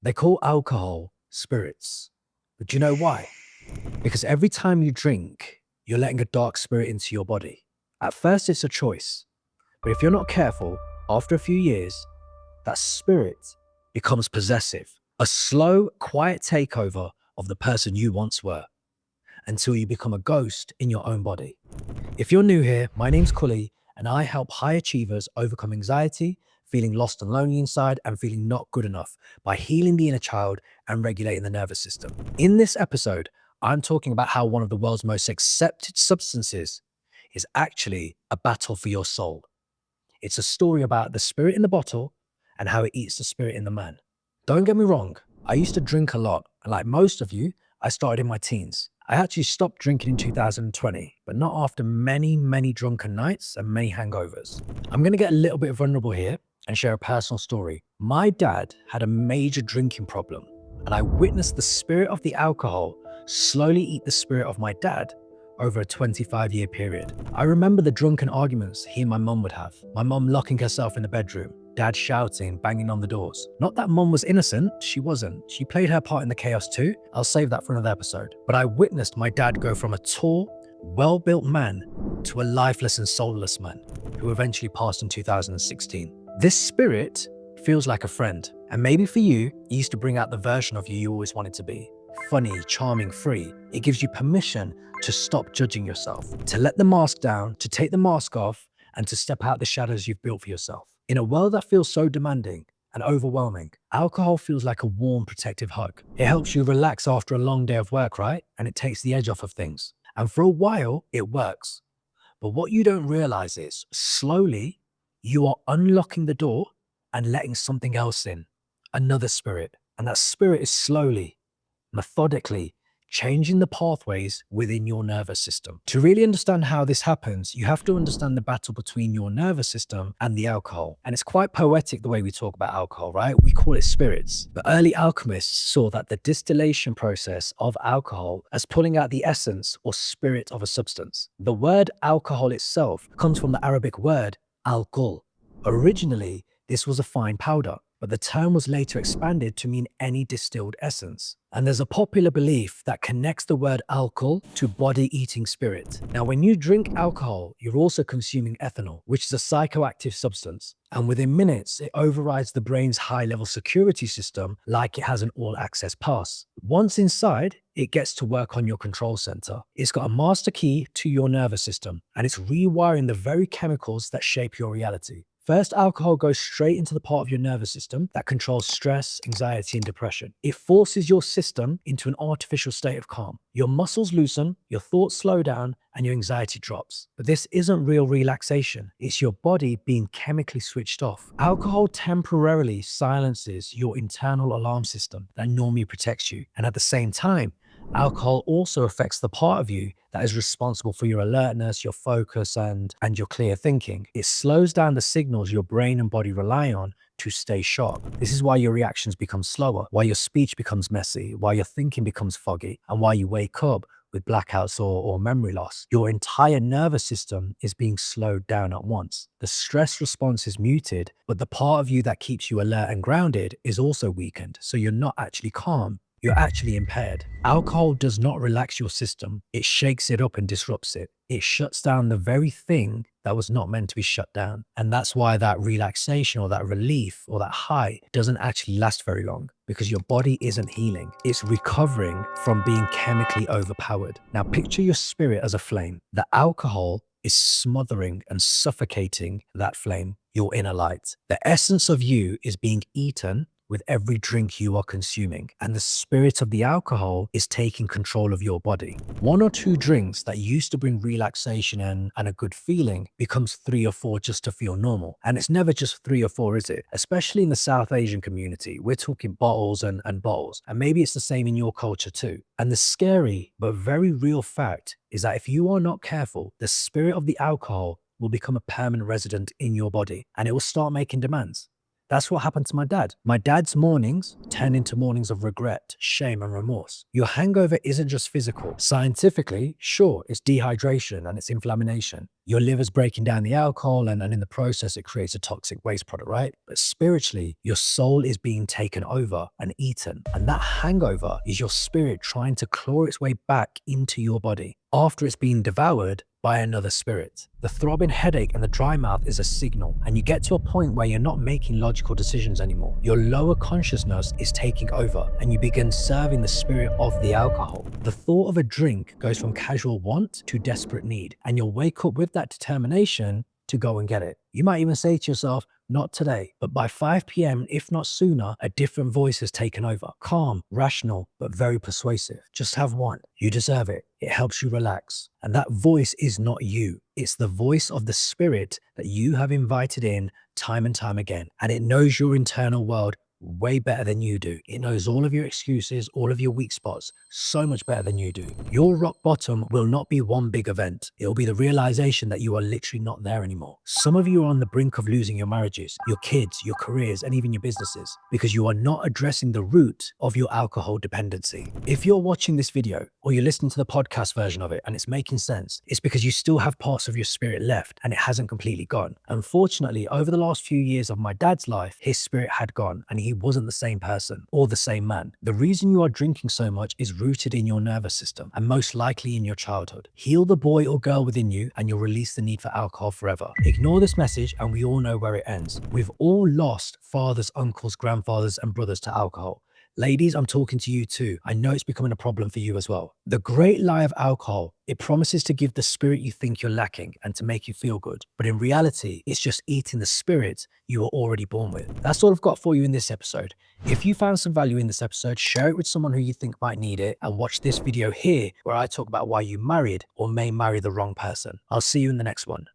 They call alcohol spirits. But do you know why? Because every time you drink, you're letting a dark spirit into your body. At first, it's a choice. But if you're not careful, after a few years, that spirit becomes possessive. A slow, quiet takeover of the person you once were until you become a ghost in your own body. If you're new here, my name's Cully, and I help high achievers overcome anxiety, feeling lost and lonely inside, and feeling not good enough by healing the inner child and regulating the nervous system. In this episode, I'm talking about how one of the world's most accepted substances is actually a battle for your soul. It's a story about the spirit in the bottle and how it eats the spirit in the man. Don't get me wrong, I used to drink a lot, and like most of you, I started in my teens. I actually stopped drinking in 2020, but not after many drunken nights and many hangovers. I'm going to get a little bit vulnerable here and share a personal story. My dad had a major drinking problem, and I witnessed the spirit of the alcohol slowly eat the spirit of my dad over a 25-year period. I remember the drunken arguments he and my mum would have. My mum locking herself in the bedroom, dad shouting, banging on the doors. Not that mum was innocent, she wasn't. She played her part in the chaos too. I'll save that for another episode. But I witnessed my dad go from a tall, well-built man to a lifeless and soulless man who eventually passed in 2016. This spirit feels like a friend. And maybe for you, it used to bring out the version of you always wanted to be. Funny, charming, free. It gives you permission to stop judging yourself, to let the mask down, to take the mask off, and to step out the shadows you've built for yourself. In a world that feels so demanding and overwhelming, alcohol feels like a warm, protective hug. It helps you relax after a long day of work, right? And it takes the edge off of things. And for a while, it works. But what you don't realize is, slowly, you are unlocking the door and letting something else in, another spirit. And that spirit is slowly, methodically changing the pathways within your nervous system. To really understand how this happens, you have to understand the battle between your nervous system and the alcohol. And it's quite poetic the way we talk about alcohol, right? We call it spirits. But early alchemists saw that the distillation process of alcohol as pulling out the essence or spirit of a substance. The word alcohol itself comes from the Arabic word alcohol. Originally, this was a fine powder, but the term was later expanded to mean any distilled essence. And there's a popular belief that connects the word alcohol to body-eating spirit. Now, when you drink alcohol, you're also consuming ethanol, which is a psychoactive substance. And within minutes, it overrides the brain's high-level security system like it has an all-access pass. Once inside, it gets to work on your control center. It's got a master key to your nervous system, and it's rewiring the very chemicals that shape your reality. First, alcohol goes straight into the part of your nervous system that controls stress, anxiety, and depression. It forces your system into an artificial state of calm. Your muscles loosen, your thoughts slow down, and your anxiety drops. But this isn't real relaxation. It's your body being chemically switched off. Alcohol temporarily silences your internal alarm system that normally protects you. And at the same time, alcohol also affects the part of you that is responsible for your alertness, your focus, and your clear thinking. It slows down the signals your brain and body rely on to stay sharp. This is why your reactions become slower, why your speech becomes messy, why your thinking becomes foggy, and why you wake up with blackouts or memory loss. Your entire nervous system is being slowed down at once. The stress response is muted, but the part of you that keeps you alert and grounded is also weakened, so you're not actually calm. You're actually impaired. Alcohol does not relax your system. It shakes it up and disrupts it. It shuts down the very thing that was not meant to be shut down. And that's why that relaxation or that relief or that high doesn't actually last very long, because your body isn't healing. It's recovering from being chemically overpowered. Now picture your spirit as a flame. The alcohol is smothering and suffocating that flame, your inner light. The essence of you is being eaten with every drink you are consuming, and the spirit of the alcohol is taking control of your body. One or two drinks that used to bring relaxation and a good feeling becomes 3 or 4 just to feel normal. And it's never just 3 or 4, is it? Especially in the South Asian community, we're talking bottles and bottles. And maybe it's the same in your culture too. And the scary but very real fact is that if you are not careful, the spirit of the alcohol will become a permanent resident in your body, and it will start making demands. That's what happened to my dad. My dad's mornings turn into mornings of regret, shame, and remorse. Your hangover isn't just physical. Scientifically, sure, it's dehydration and it's inflammation. Your liver's breaking down the alcohol, and in the process, it creates a toxic waste product, right? But spiritually, your soul is being taken over and eaten. And that hangover is your spirit trying to claw its way back into your body after it's been devoured by another spirit. The throbbing headache and the dry mouth is a signal, and you get to a point where you're not making logical decisions anymore. Your lower consciousness is taking over, and you begin serving the spirit of the alcohol. The thought of a drink goes from casual want to desperate need, and you'll wake up with that determination to go and get it. You might even say to yourself, not today, but by 5 p.m, if not sooner, a different voice has taken over. Calm, rational, but very persuasive. Just have one. You deserve it. It helps you relax. And that voice is not you. It's the voice of the spirit that you have invited in time and time again. And it knows your internal world way better than you do. It knows all of your excuses, all of your weak spots, so much better than you do. Your rock bottom will not be one big event. It'll be the realization that you are literally not there anymore. Some of you are on the brink of losing your marriages, your kids, your careers, and even your businesses because you are not addressing the root of your alcohol dependency. If you're watching this video or you're listening to the podcast version of it and it's making sense, it's because you still have parts of your spirit left and it hasn't completely gone. Unfortunately, over the last few years of my dad's life, his spirit had gone and he wasn't the same person or the same man. The reason you are drinking so much is rooted in your nervous system and most likely in your childhood. Heal the boy or girl within you and you'll release the need for alcohol forever. Ignore this message and we all know where it ends. We've all lost fathers, uncles, grandfathers, and brothers to alcohol. Ladies, I'm talking to you too. I know it's becoming a problem for you as well. The great lie of alcohol, it promises to give the spirit you think you're lacking and to make you feel good. But in reality, it's just eating the spirit you were already born with. That's all I've got for you in this episode. If you found some value in this episode, share it with someone who you think might need it and watch this video here where I talk about why you married or may marry the wrong person. I'll see you in the next one.